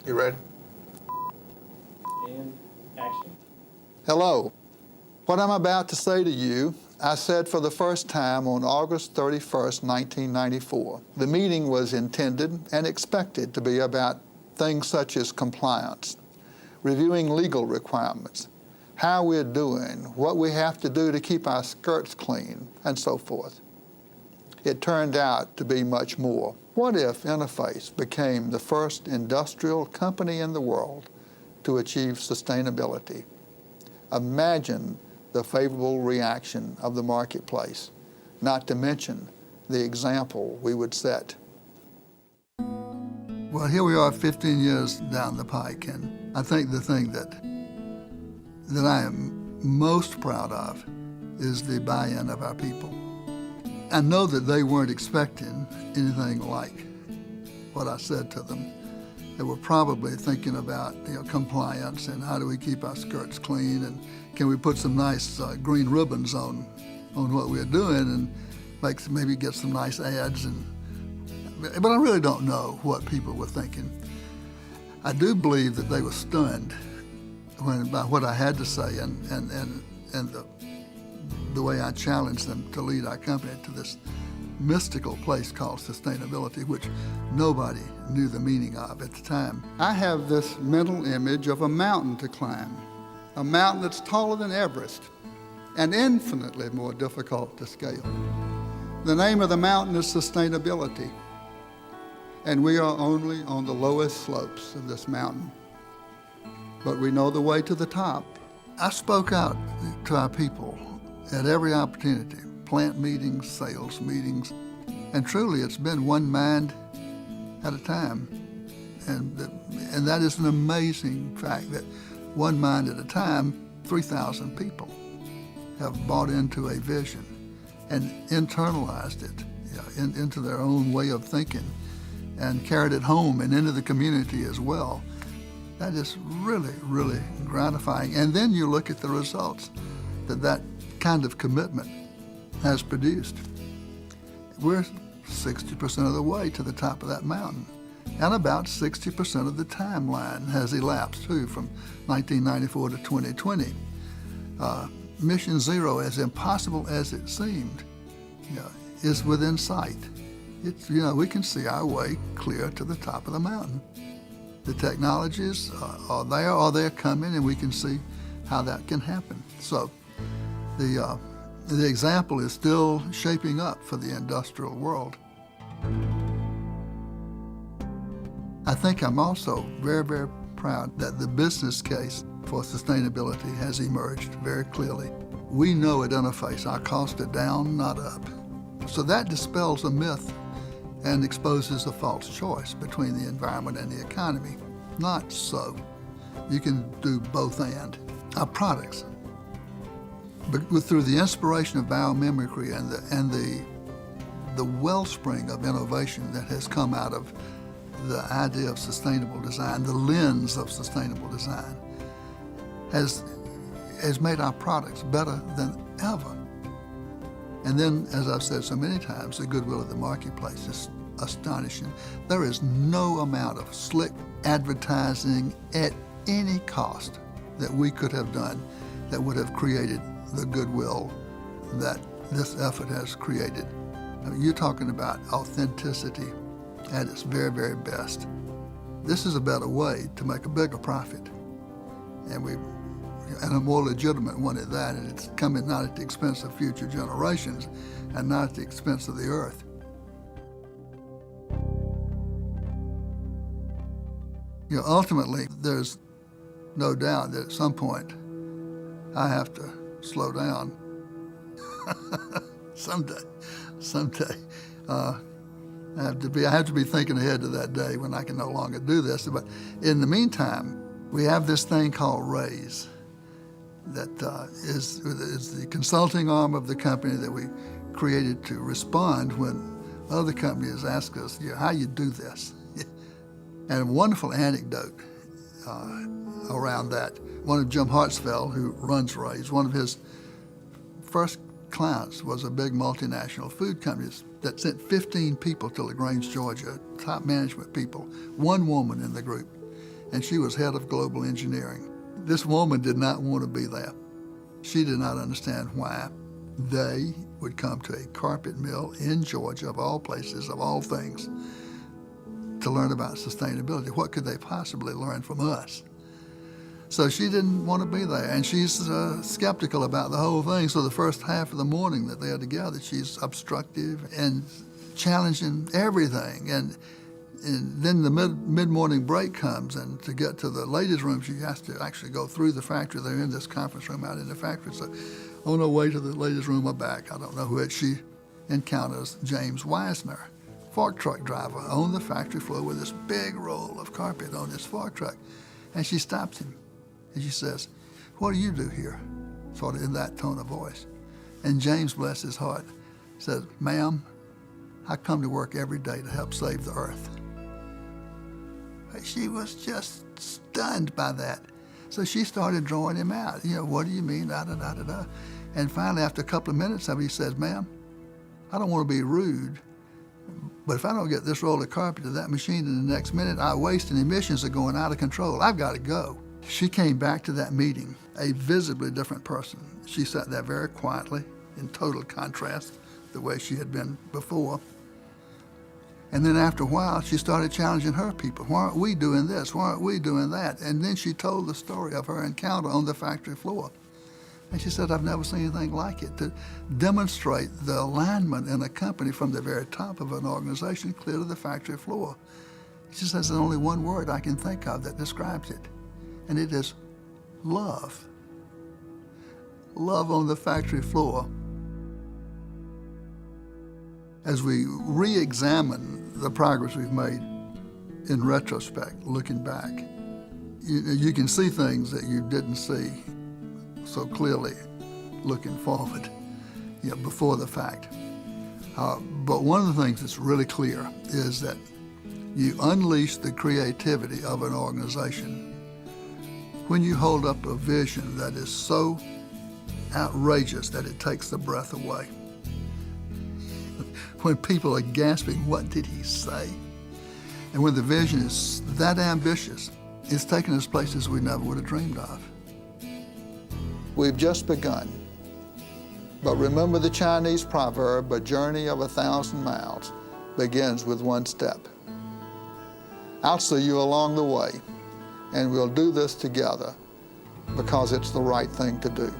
You ready? And action. Hello. What I'm about to say to you, I said for the first time on August 31st, 1994. The meeting was intended and expected to be about things such as compliance, reviewing legal requirements, how we're doing, what we have to do to keep our skirts clean, and so forth. It turned out to be much more. What if Interface became the first industrial company in the world to achieve sustainability? Imagine the favorable reaction of the marketplace, not to mention the example we would set. Well, here we are 15 years down the pike, and I think the thing that I am most proud of is the buy-in of our people. I know that they weren't expecting anything like what I said to them. They were probably thinking about compliance and how do we keep our skirts clean and can we put some nice green ribbons on what we're doing and maybe get some nice ads. But I really don't know what people were thinking. I do believe that they were stunned by what I had to say and the way I challenged them to lead our company to this mystical place called sustainability, which nobody knew the meaning of at the time. I have this mental image of a mountain to climb, a mountain that's taller than Everest and infinitely more difficult to scale. The name of the mountain is sustainability, and we are only on the lowest slopes of this mountain, but we know the way to the top. I spoke out to our people at every opportunity, plant meetings, sales meetings, and truly it's been one mind at a time. And that is an amazing fact that one mind at a time, 3,000 people have bought into a vision and internalized it into their own way of thinking and carried it home and into the community as well. That is really, really gratifying. And then you look at the results that kind of commitment has produced. We're 60% of the way to the top of that mountain. And about 60% of the timeline has elapsed too, from 1994 to 2020. Mission Zero, as impossible as it seemed, is within sight. We can see our way clear to the top of the mountain. The technologies are there or they're coming, and we can see how that can happen. So the example is still shaping up for the industrial world. I think I'm also very, very proud that the business case for sustainability has emerged very clearly. We know at Interface our costs are down, not up. So that dispels a myth and exposes a false choice between the environment and the economy. Not so. You can do both and. Our products, but through the inspiration of biomimicry and the wellspring of innovation that has come out of the idea of sustainable design, the lens of sustainable design, has made our products better than ever. And then, as I've said so many times, the goodwill of the marketplace is astonishing. There is no amount of slick advertising at any cost that we could have done that would have created the goodwill that this effort has created. I mean, you're talking about authenticity at its very, very best. This is a better way to make a bigger profit, and a more legitimate one at that, and it's coming not at the expense of future generations and not at the expense of the earth. Ultimately, there's no doubt that at some point I have to slow down. Someday. I have to be thinking ahead to that day when I can no longer do this. But in the meantime, we have this thing called RAISE that is the consulting arm of the company that we created to respond when other companies ask us, how you do this? And a wonderful anecdote around that. One of Jim Hartsfeld, who runs RAISE, one of his first clients was a big multinational food company that sent 15 people to LaGrange, Georgia, top management people, one woman in the group. and she was head of global engineering. This woman did not want to be there. She did not understand why they would come to a carpet mill in Georgia, of all places, of all things, to learn about sustainability. What could they possibly learn from us? So she didn't want to be there, and she's skeptical about the whole thing. So the first half of the morning that they're together, she's obstructive and challenging everything. And then the mid-morning break comes, and to get to the ladies' room, she has to actually go through the factory. They're in this conference room out in the factory. So on her way to the ladies' room or back, I don't know who it, she encounters James Wisner, fork truck driver, on the factory floor with this big roll of carpet on his fork truck. And she stops him, and she says, "What do you do here?" Sort of in that tone of voice. And James, bless his heart, says, "Ma'am, I come to work every day to help save the earth." She was just stunned by that. So she started drawing him out. You know, what do you mean, da-da-da-da-da. And finally, after a couple of minutes of it, he says, "Ma'am, I don't want to be rude, but if I don't get this roll of carpet to that machine in the next minute, our waste and emissions are going out of control. I've got to go." She came back to that meeting a visibly different person. She sat there very quietly, in total contrast the way she had been before. And then after a while, she started challenging her people. "Why aren't we doing this? Why aren't we doing that?" And then she told the story of her encounter on the factory floor. And she said, "I've never seen anything like it," to demonstrate the alignment in a company from the very top of an organization clear to the factory floor. She says, "There's only one word I can think of that describes it, and it is love." Love on the factory floor. As we re-examine the progress we've made in retrospect, looking back, you can see things that you didn't see so clearly looking forward, before the fact. But one of the things that's really clear is that you unleash the creativity of an organization when you hold up a vision that is so outrageous that it takes the breath away. When people are gasping, "What did he say?" And when the vision is that ambitious, it's taken us places we never would have dreamed of. We've just begun. But remember the Chinese proverb, "A journey of 1,000 miles begins with one step." I'll see you along the way, and we'll do this together because it's the right thing to do.